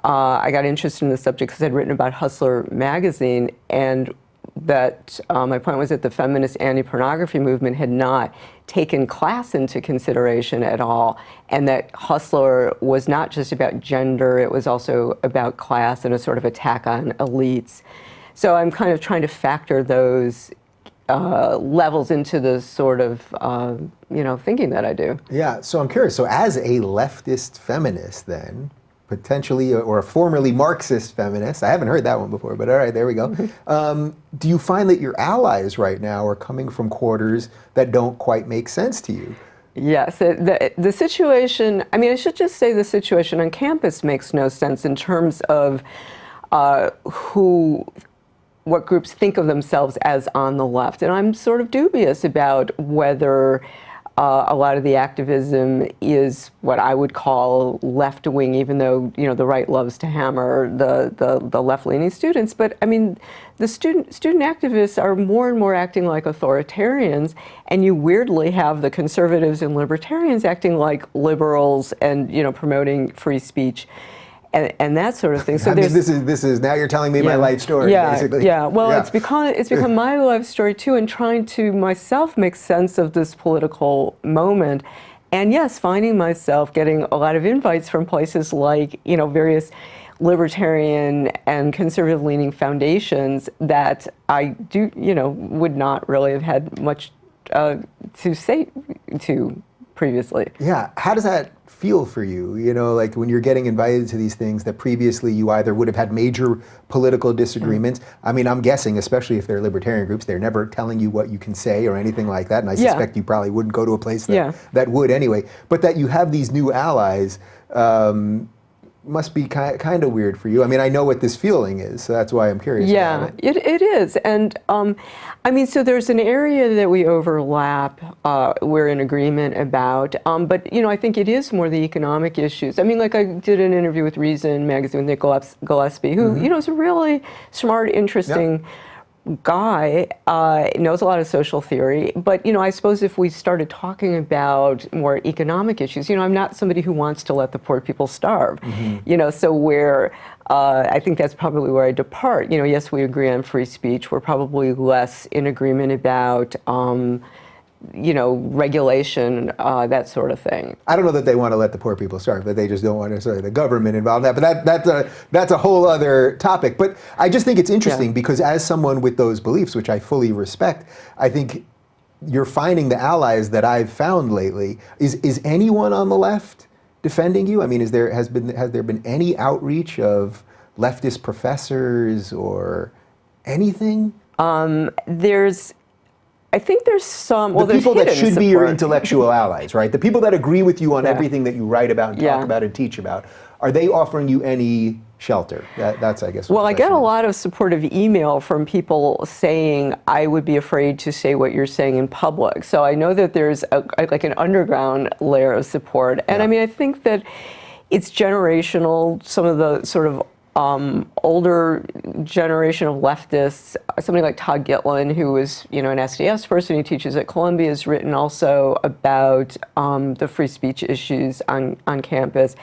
I got interested in the subject because I'd written about Hustler magazine, and that my point was that the feminist anti-pornography movement had not taken class into consideration at all, and that Hustler was not just about gender, it was also about class and a sort of attack on elites. So I'm kind of trying to factor those levels into the sort of you know, thinking that I do. Yeah, so I'm curious, so as a leftist feminist then, potentially, or a formerly Marxist feminist. I haven't heard that one before, but all right, there we go. Do you find that your allies right now are coming from quarters that don't quite make sense to you? Yes, the situation, I mean, I should just say the situation on campus makes no sense in terms of what groups think of themselves as on the left. And I'm sort of dubious about whether a lot of the activism is what I would call left-wing, even though, you know, the right loves to hammer the left-leaning students. But I mean, the student activists are more and more acting like authoritarians, and you weirdly have the conservatives and libertarians acting like liberals and, you know, promoting free speech. And that sort of thing. So I mean, this is now you're telling me my life story, basically. Yeah. Well, it's become my life story too, and trying to myself make sense of this political moment. And yes, finding myself getting a lot of invites from places like, you know, various libertarian and conservative-leaning foundations that I do, you know, would not really have had much to say to previously. Yeah. How does that feel for you? You know, like when you're getting invited to these things that previously you either would have had major political disagreements. I mean, I'm guessing, especially if they're libertarian groups, they're never telling you what you can say or anything like that. And I suspect you probably wouldn't go to a place that would anyway. But that you have these new allies must be kind of weird for you. I mean, I know what this feeling is, so that's why I'm curious about it. It is. And I mean, so there's an area that we overlap, we're in agreement about, but, you know, I think it is more the economic issues. I mean, like I did an interview with Reason magazine with Nick Gillespie, who, you know, is a really smart, interesting guy, knows a lot of social theory, but I suppose if we started talking about more economic issues, I'm not somebody who wants to let the poor people starve. So where I think that's probably where I depart. Yes, we agree on free speech. We're probably less in agreement about regulation, that sort of thing. I don't know that they want to let the poor people starve, but they just don't want necessarily the government involved in that. But that's a whole other topic. But I just think it's interesting because as someone with those beliefs, which I fully respect, I think you're finding the allies that I've found lately. Is anyone on the left defending you? I mean, has there been any outreach of leftist professors or anything? I think there's some. The people that should be your intellectual allies, right? The people that agree with you on everything that you write about and talk about and teach about. Are they offering you any shelter? That's, I guess. Well, I get a lot of supportive email from people saying, I would be afraid to say what you're saying in public. So I know that there's like an underground layer of support. And I mean, I think that it's generational. Some of the sort of older generation of leftists, somebody like Todd Gitlin, who was, an SDS person, he teaches at Columbia, has written also about the free speech issues on campus.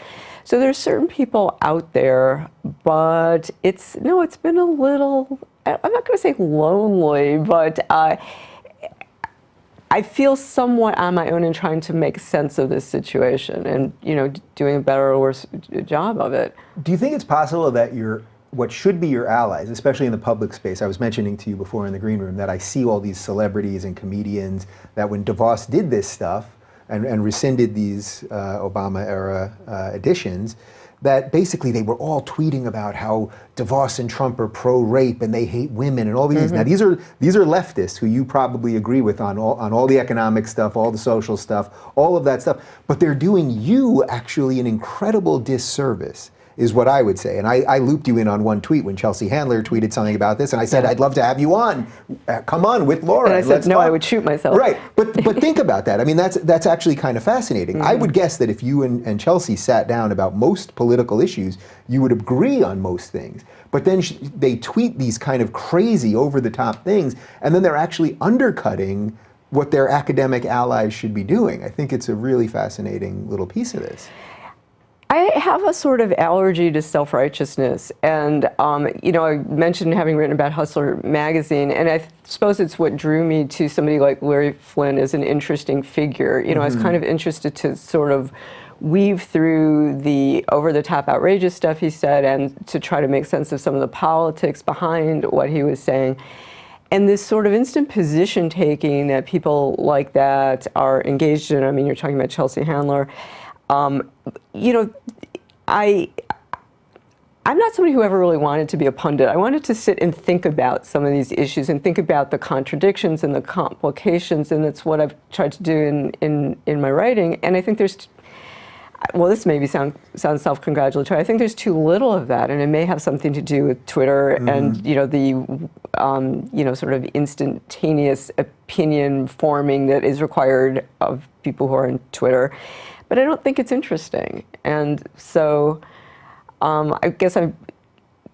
So there's certain people out there, but it's been a little, I'm not going to say lonely, but I feel somewhat on my own in trying to make sense of this situation and, doing a better or worse job of it. Do you think it's possible that what should be your allies, especially in the public space, I was mentioning to you before in the green room that I see all these celebrities and comedians that when DeVos did this stuff and rescinded these Obama-era additions, that basically they were all tweeting about how DeVos and Trump are pro-rape and they hate women and all these. Now these are leftists who you probably agree with on all the economic stuff, all the social stuff, all of that stuff. But they're doing you actually an incredible disservice, is what I would say. And I looped you in on one tweet when Chelsea Handler tweeted something about this, and I said, I'd love to have you on. Come on with Laura. And I said, no, I would shoot myself. Right, but think about that. I mean, that's actually kind of fascinating. I would guess that if you and Chelsea sat down about most political issues, you would agree on most things. But then they tweet these kind of crazy, over-the-top things, and then they're actually undercutting what their academic allies should be doing. I think it's a really fascinating little piece of this. I have a sort of allergy to self-righteousness, and I mentioned having written about Hustler magazine, and I suppose it's what drew me to somebody like Larry Flynn as an interesting figure. I was kind of interested to sort of weave through the over-the-top outrageous stuff he said and to try to make sense of some of the politics behind what he was saying. And this sort of instant position taking that people like that are engaged in, I mean, you're talking about Chelsea Handler, I'm not somebody who ever really wanted to be a pundit. I wanted to sit and think about some of these issues and think about the contradictions and the complications, and that's what I've tried to do in my writing. And I think there's, well, this maybe sounds self-congratulatory. I think there's too little of that, and it may have something to do with Twitter and the sort of instantaneous opinion forming that is required of people who are on Twitter. But I don't think it's interesting. And so I guess I've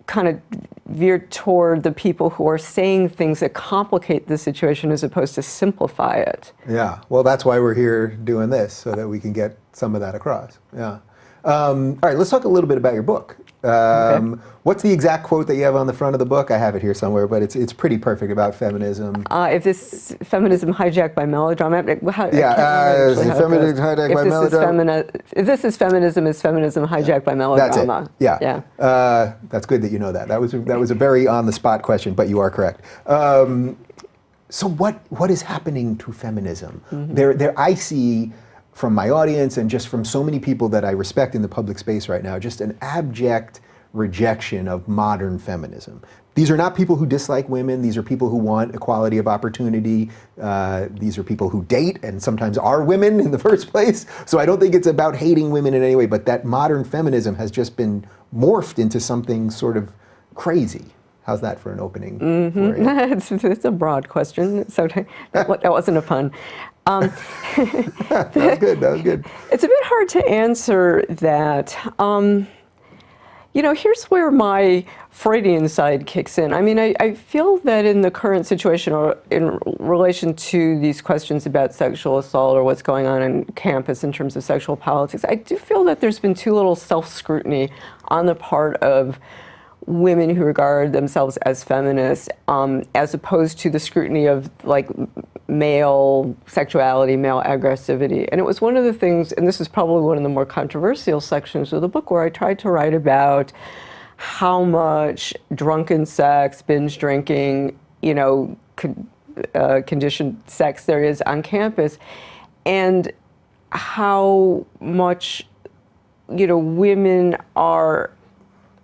kind of veered toward the people who are saying things that complicate the situation as opposed to simplify it. Yeah, well, that's why we're here doing this, so that we can get some of that across. Yeah. All right, let's talk a little bit about your book. Okay. What's the exact quote that you have on the front of the book? I have it here somewhere, but it's pretty perfect about feminism. If this feminism hijacked by melodrama, feminism hijacked by melodrama. If this is feminism hijacked by melodrama? That's it. Yeah. That's good that you know that. That was a very on the spot question, but you are correct. So what is happening to feminism? I see from my audience and just from so many people that I respect in the public space right now, just an abject rejection of modern feminism. These are not people who dislike women. These are people who want equality of opportunity. These are people who date and sometimes are women in the first place. So I don't think it's about hating women in any way, but that modern feminism has just been morphed into something sort of crazy. How's that for an opening for you? It's a broad question, so that wasn't a pun. That was good. It's a bit hard to answer that. Here's where my Freudian side kicks in. I mean, I feel that in the current situation, or in relation to these questions about sexual assault or what's going on campus in terms of sexual politics, I do feel that there's been too little self-scrutiny on the part of women who regard themselves as feminists, as opposed to the scrutiny of like male sexuality, male aggressivity. And it was one of the things, and this is probably one of the more controversial sections of the book, where I tried to write about how much drunken sex, binge drinking, conditioned sex there is on campus, and how much, women are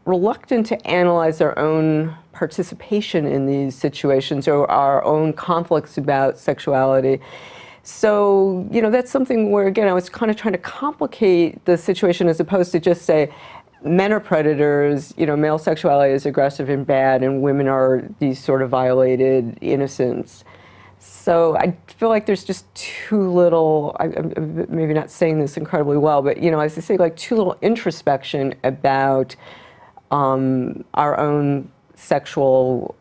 reluctant to analyze their own participation in these situations or our own conflicts about sexuality. So, that's something where, again, I was kind of trying to complicate the situation as opposed to just say, men are predators, male sexuality is aggressive and bad, and women are these sort of violated innocents. So I feel like there's just too little, I'm maybe not saying this incredibly well, but, as I say, like too little introspection about our own sexual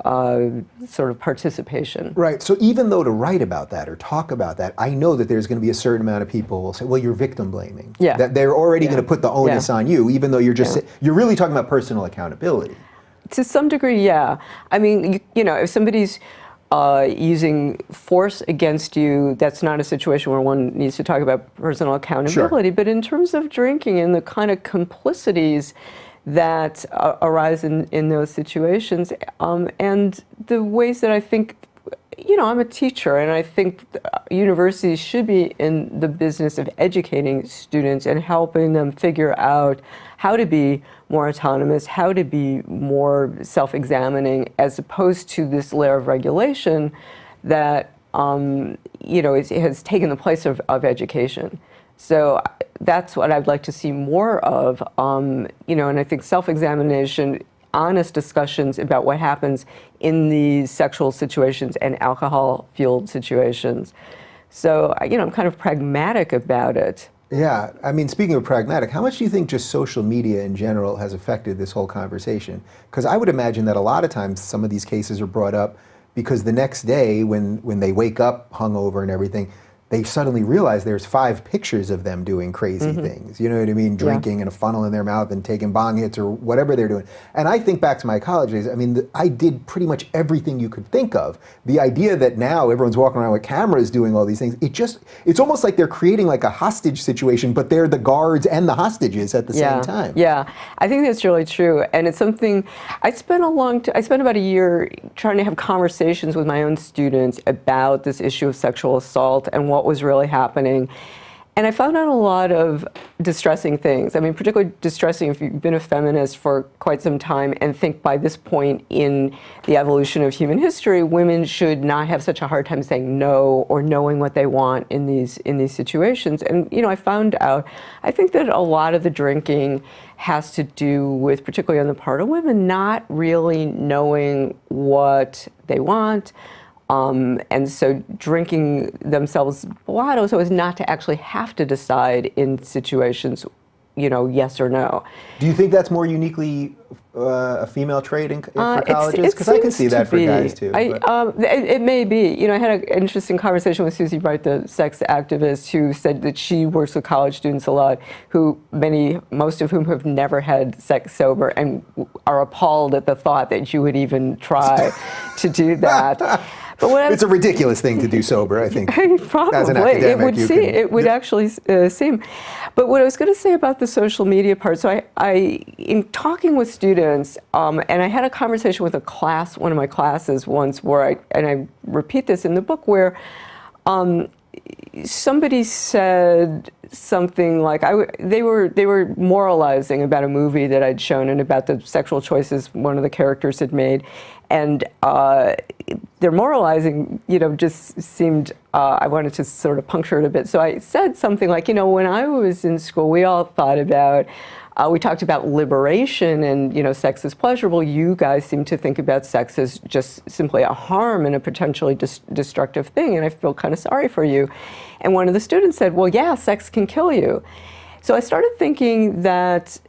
sort of participation. Right. So even though to write about that or talk about that, I know that there's going to be a certain amount of people who will say, well, you're victim blaming. Yeah. That they're already going to put the onus on you, even though you're just, you're really talking about personal accountability. To some degree, yeah. I mean, if somebody's using force against you, that's not a situation where one needs to talk about personal accountability. Sure. But in terms of drinking and the kind of complicities that arise in those situations, and the ways that I think, I'm a teacher, and I think universities should be in the business of educating students and helping them figure out how to be more autonomous, how to be more self-examining, as opposed to this layer of regulation that, has taken the place of education. So that's what I'd like to see more of, and I think self-examination, honest discussions about what happens in these sexual situations and alcohol-fueled situations. So, I'm kind of pragmatic about it. Yeah, I mean, speaking of pragmatic, how much do you think just social media in general has affected this whole conversation? Because I would imagine that a lot of times some of these cases are brought up because the next day when they wake up hungover and everything, they suddenly realize there's 5 pictures of them doing crazy things. You know what I mean? Drinking and a funnel in their mouth and taking bong hits or whatever they're doing. And I think back to my college days, I mean, I did pretty much everything you could think of. The idea that now everyone's walking around with cameras doing all these things, it's almost like they're creating like a hostage situation, but they're the guards and the hostages at the same time. Yeah, I think that's really true. And it's something, I spent about a year trying to have conversations with my own students about this issue of sexual assault and what was really happening. And I found out a lot of distressing things. I mean, particularly distressing if you've been a feminist for quite some time and think by this point in the evolution of human history, women should not have such a hard time saying no or knowing what they want in these situations. And, I found out, I think that a lot of the drinking has to do with, particularly on the part of women, not really knowing what they want. And so drinking themselves blotto so as not to actually have to decide in situations, yes or no. Do you think that's more uniquely a female trait for colleges? Because I can see that for guys too. It may be. I had an interesting conversation with Susie Bright, the sex activist, who said that she works with college students a lot, most of whom have never had sex sober and are appalled at the thought that you would even try to do that. But it's a ridiculous thing to do sober, I think. Probably. As an academic, it would actually seem. But what I was going to say about the social media part, so I in talking with students, and I had a conversation with one of my classes once where I repeat this in the book, where somebody said something like they were moralizing about a movie that I'd shown and about the sexual choices one of the characters had made, and their moralizing, just seemed, I wanted to sort of puncture it a bit. So I said something like, when I was in school, we all thought about, we talked about liberation and, sex is pleasurable. You guys seem to think about sex as just simply a harm and a potentially destructive thing, and I feel kind of sorry for you. And one of the students said, well, yeah, sex can kill you. So I started thinking that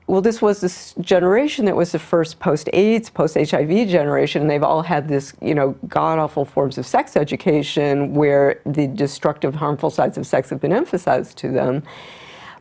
well, this was this generation that was the first post-AIDS, post-HIV generation, and they've all had this, god-awful forms of sex education where the destructive, harmful sides of sex have been emphasized to them.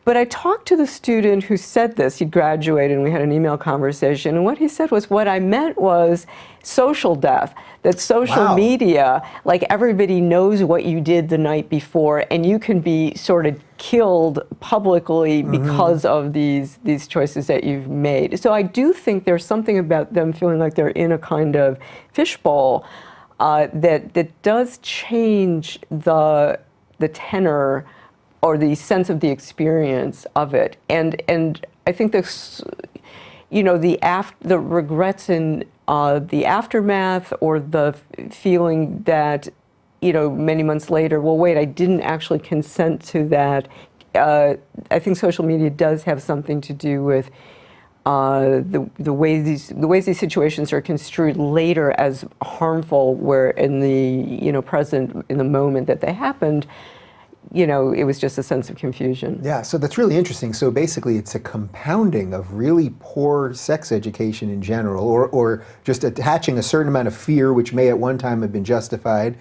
But I talked to the student who said this. He'd graduated, and we had an email conversation. And what he said was, what I meant was social death, that social media, like everybody knows what you did the night before, and you can be sort of killed publicly because of these choices that you've made. So I do think there's something about them feeling like they're in a kind of fishbowl that does change the tenor or the sense of the experience of it, and I think this, the regrets in the aftermath, or the feeling that, many months later, well, wait, I didn't actually consent to that. I think social media does have something to do with the ways these situations are construed later as harmful, where in the present, in the moment that they happened, it was just a sense of confusion. Yeah, so that's really interesting. So basically it's a compounding of really poor sex education in general, or just attaching a certain amount of fear, which may at one time have been justified,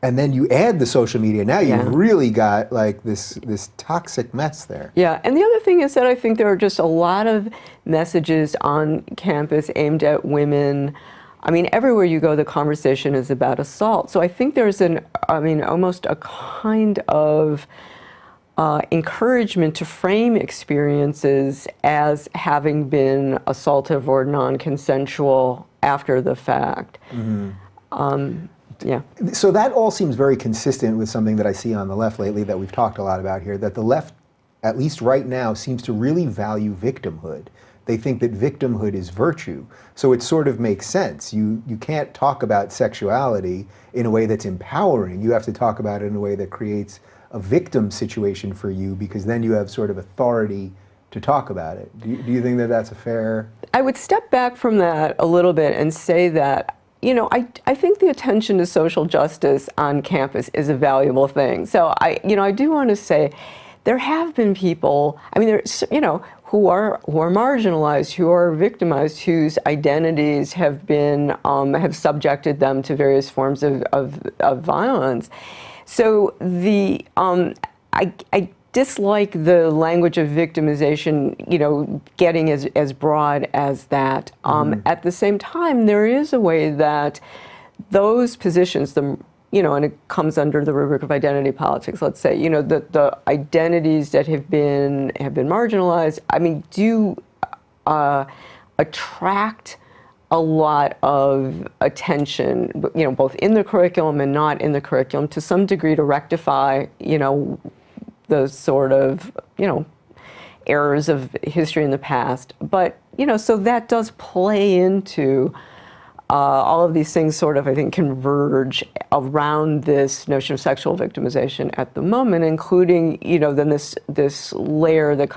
and then you add the social media. Now you've really got like this toxic mess there. Yeah, and the other thing is that I think there are just a lot of messages on campus aimed at women. I mean, everywhere you go, the conversation is about assault. So I think there's almost a kind of encouragement to frame experiences as having been assaultive or non-consensual after the fact. Yeah. So that all seems very consistent with something that I see on the left lately that we've talked a lot about here, that the left, at least right now, seems to really value victimhood. They think that victimhood is virtue. So it sort of makes sense. You can't talk about sexuality in a way that's empowering. You have to talk about it in a way that creates a victim situation for you, because then you have sort of authority to talk about it. Do you think that that's a fair? I would step back from that a little bit and say that, I think the attention to social justice on campus is a valuable thing. So I do want to say there have been people, who are marginalized, who are victimized, whose identities have been have subjected them to various forms of violence. So I dislike the language of victimization, getting as broad as that. At the same time, there is a way that those positions, and it comes under the rubric of identity politics, let's say, the identities that have been marginalized, do attract a lot of attention, both in the curriculum and not in the curriculum, to some degree, to rectify, the sort of, errors of history in the past. But, so that does play into all of these things sort of, I think, converge around this notion of sexual victimization at the moment, including, then this layer that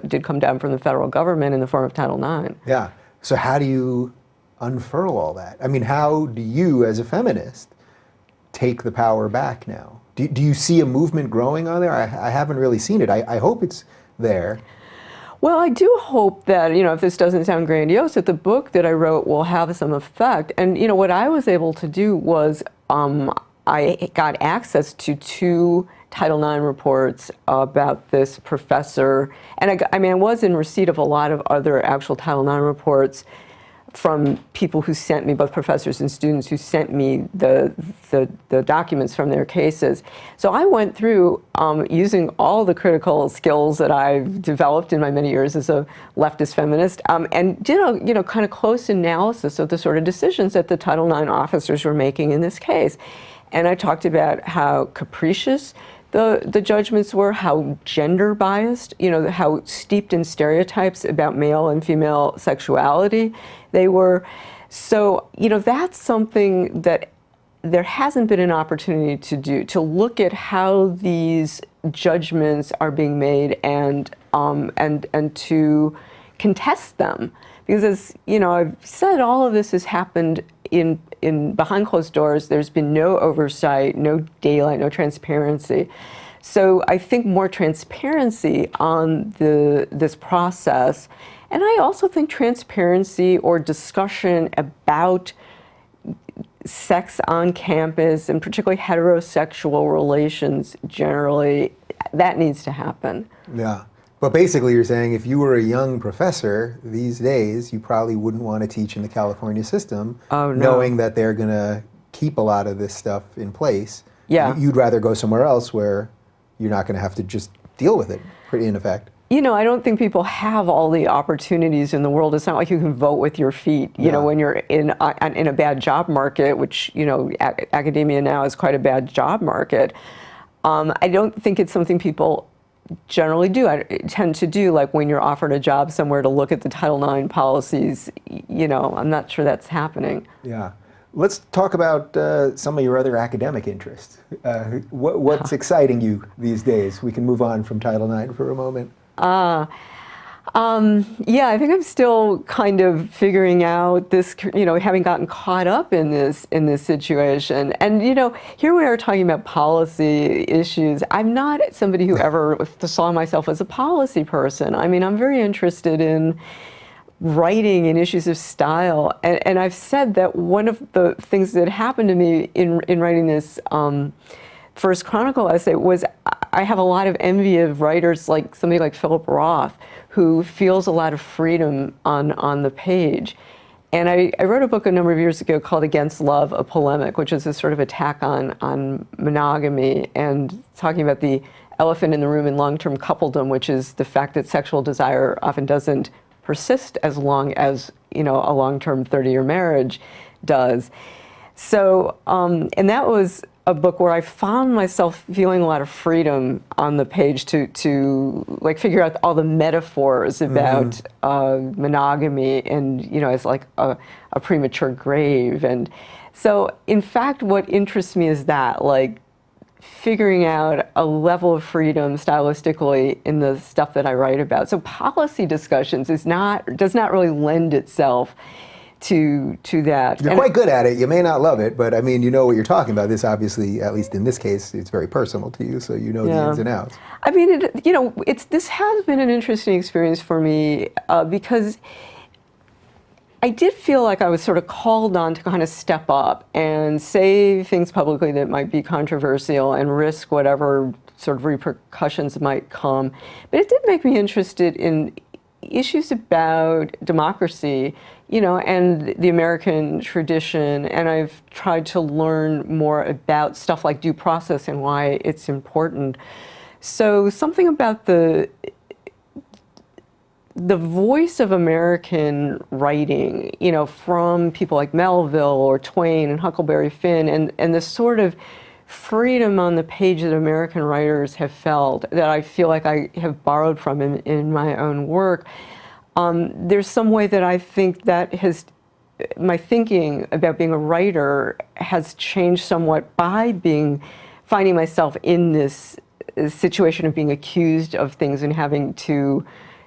did come down from the federal government in the form of Title IX. Yeah. So how do you unfurl all that? How do you, as a feminist, take the power back now? Do you see a movement growing on there? I haven't really seen it. I hope it's there. Well, I do hope that, if this doesn't sound grandiose, that the book that I wrote will have some effect. And, what I was able to do was I got access to 2 Title IX reports about this professor. And I was in receipt of a lot of other actual Title IX reports from people who sent me, both professors and students, who sent me the documents from their cases. So I went through using all the critical skills that I've developed in my many years as a leftist feminist, and did a kind of close analysis of the sort of decisions that the Title IX officers were making in this case. And I talked about how capricious the judgments were, how gender biased, how steeped in stereotypes about male and female sexuality they were. So, that's something that there hasn't been an opportunity to do, to look at how these judgments are being made and to contest them. Because as I've said, all of this has happened in behind closed doors. There's been no oversight, no daylight, no transparency. So I think more transparency on this process, and I also think transparency or discussion about sex on campus, and particularly heterosexual relations generally, that needs to happen. Yeah. But basically you're saying if you were a young professor these days, you probably wouldn't want to teach in the California system, Oh, no. knowing that they're going to keep a lot of this stuff in place. Yeah. You'd rather go somewhere else where you're not going to have to just deal with it, pretty in effect. You know, I don't think people have all the opportunities in the world. It's not like you can vote with your feet, you know, when you're in a bad job market, which, you know, academia now is quite a bad job market. I don't think it's something people generally do. I tend to do, like when you're offered a job somewhere, to look at the Title IX policies. You know, I'm not sure that's happening. Yeah. Let's talk about some of your other academic interests. What's exciting you these days? We can move on from Title IX for a moment. Yeah, I think I'm still kind of figuring out this, you know, having gotten caught up in this situation. And, you know, here we are talking about policy issues. I'm not somebody who ever saw myself as a policy person. I mean, I'm very interested in writing and issues of style. And I've said that one of the things that happened to me in writing this first Chronicle essay was I have a lot of envy of writers like somebody like Philip Roth, who feels a lot of freedom on the page. And I wrote a book a number of years ago called Against Love, a Polemic, which is a sort of attack on monogamy and talking about the elephant in the room in long-term coupledom, which is the fact that sexual desire often doesn't persist as long as, you know, a long-term 30-year marriage does. So, and that was a book where I found myself feeling a lot of freedom on the page to like figure out all the metaphors about monogamy and, you know, as like a premature grave. And so, in fact, what interests me is that, like, figuring out a level of freedom stylistically in the stuff that I write about. So policy discussions does not really lend itself to that. You're quite good at it. You may not love it, but I mean, you know what you're talking about. This obviously, at least in this case, it's very personal to you, so you know the ins and outs. I mean, you know, this has been an interesting experience for me because I did feel like I was sort of called on to kind of step up and say things publicly that might be controversial and risk whatever sort of repercussions might come. But it did make me interested in issues about democracy, you know, and the American tradition, and I've tried to learn more about stuff like due process and why it's important. So something about the voice of American writing, you know, from people like Melville or Twain and Huckleberry Finn, and the sort of freedom on the page that American writers have felt that I feel like I have borrowed from in my own work. There's some way that I think that my thinking about being a writer has changed somewhat by finding myself in this situation of being accused of things and having to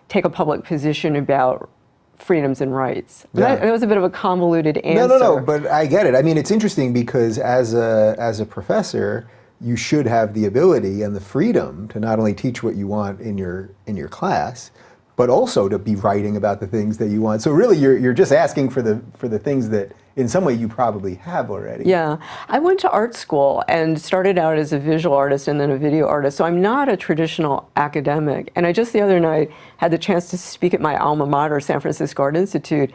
take a public position about freedoms and rights. Yeah. That was a bit of a convoluted answer. No, but I get it. I mean, it's interesting because as a professor, you should have the ability and the freedom to not only teach what you want in your class, but also to be writing about the things that you want. So really, you're just asking for the things that in some way you probably have already. Yeah, I went to art school and started out as a visual artist and then a video artist, so I'm not a traditional academic. And I just the other night had the chance to speak at my alma mater, San Francisco Art Institute,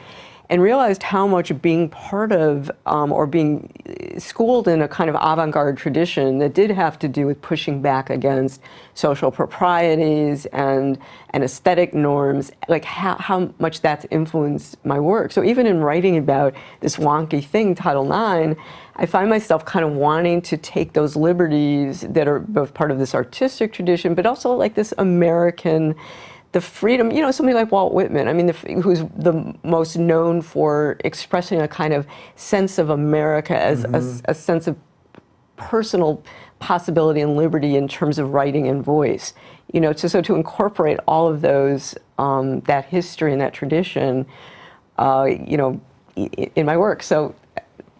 and realized how much being part of or being schooled in a kind of avant-garde tradition that did have to do with pushing back against social proprieties and aesthetic norms, like how much that's influenced my work. So even in writing about this wonky thing, Title IX, I find myself kind of wanting to take those liberties that are both part of this artistic tradition, but also like this American, the freedom, you know, somebody like Walt Whitman, I mean, who's the most known for expressing a kind of sense of America as a sense of personal possibility and liberty in terms of writing and voice. You know, so to incorporate all of those, that history and that tradition, you know, in my work. So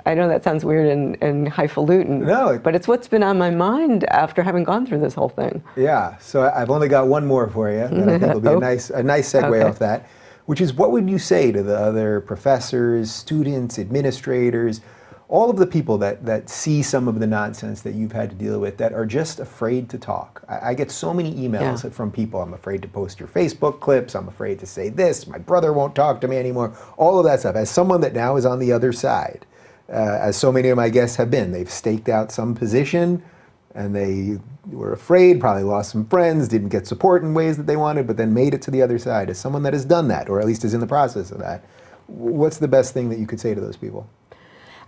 I know that sounds weird and highfalutin, No. but it's what's been on my mind after having gone through this whole thing. Yeah, so I've only got one more for you that I think will be a nice segue Okay. off that, which is what would you say to the other professors, students, administrators, all of the people that see some of the nonsense that you've had to deal with that are just afraid to talk? I get so many emails from people. I'm afraid to post your Facebook clips. I'm afraid to say this. My brother won't talk to me anymore. All of that stuff. As someone that now is on the other side, as so many of my guests have been, they've staked out some position and they were afraid, probably lost some friends, didn't get support in ways that they wanted, but then made it to the other side. As someone that has done that, or at least is in the process of that, what's the best thing that you could say to those people?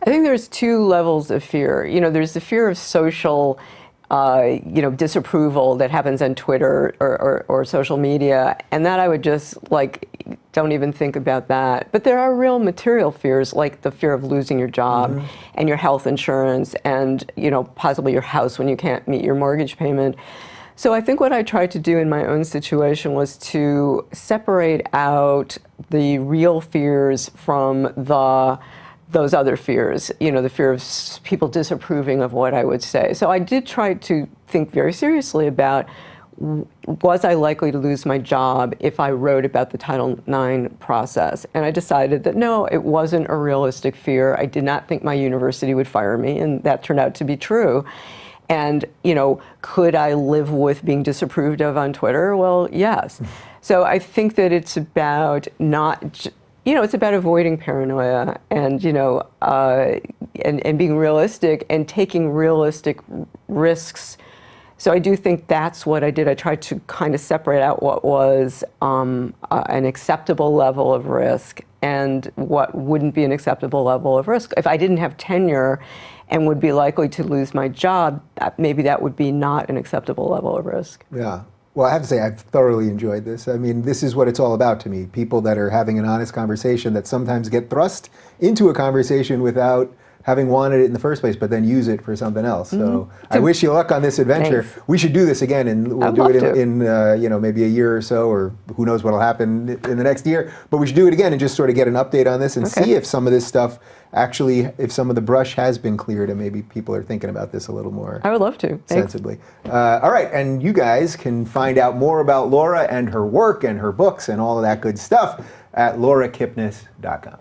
I think there's two levels of fear. There's the fear of social, disapproval that happens on Twitter or social media, and that I would just don't even think about that. But there are real material fears, like the fear of losing your job and your health insurance and, possibly your house when you can't meet your mortgage payment. So I think what I tried to do in my own situation was to separate out the real fears from those other fears, the fear of people disapproving of what I would say. So I did try to think very seriously about, was I likely to lose my job if I wrote about the Title IX process? And I decided that no, it wasn't a realistic fear. I did not think my university would fire me, and that turned out to be true. And, could I live with being disapproved of on Twitter? Well, yes. So I think that it's about it's about avoiding paranoia and, and being realistic and taking realistic risks. So I do think that's what I did. I tried to kind of separate out what was an acceptable level of risk and what wouldn't be an acceptable level of risk. If I didn't have tenure and would be likely to lose my job, maybe that would be not an acceptable level of risk. Yeah. Well, I have to say, I've thoroughly enjoyed this. I mean, this is what it's all about to me. People that are having an honest conversation that sometimes get thrust into a conversation without having wanted it in the first place, but then use it for something else. So I wish you luck on this adventure. Thanks. We should do this again, and we'll do it in maybe a year or so, or who knows what'll happen in the next year. But we should do it again and just sort of get an update on this and see if some of this stuff actually, if some of the brush has been cleared and maybe people are thinking about this a little more. I would love to. Sensibly. All right, and you guys can find out more about Laura and her work and her books and all of that good stuff at laurakipnis.com.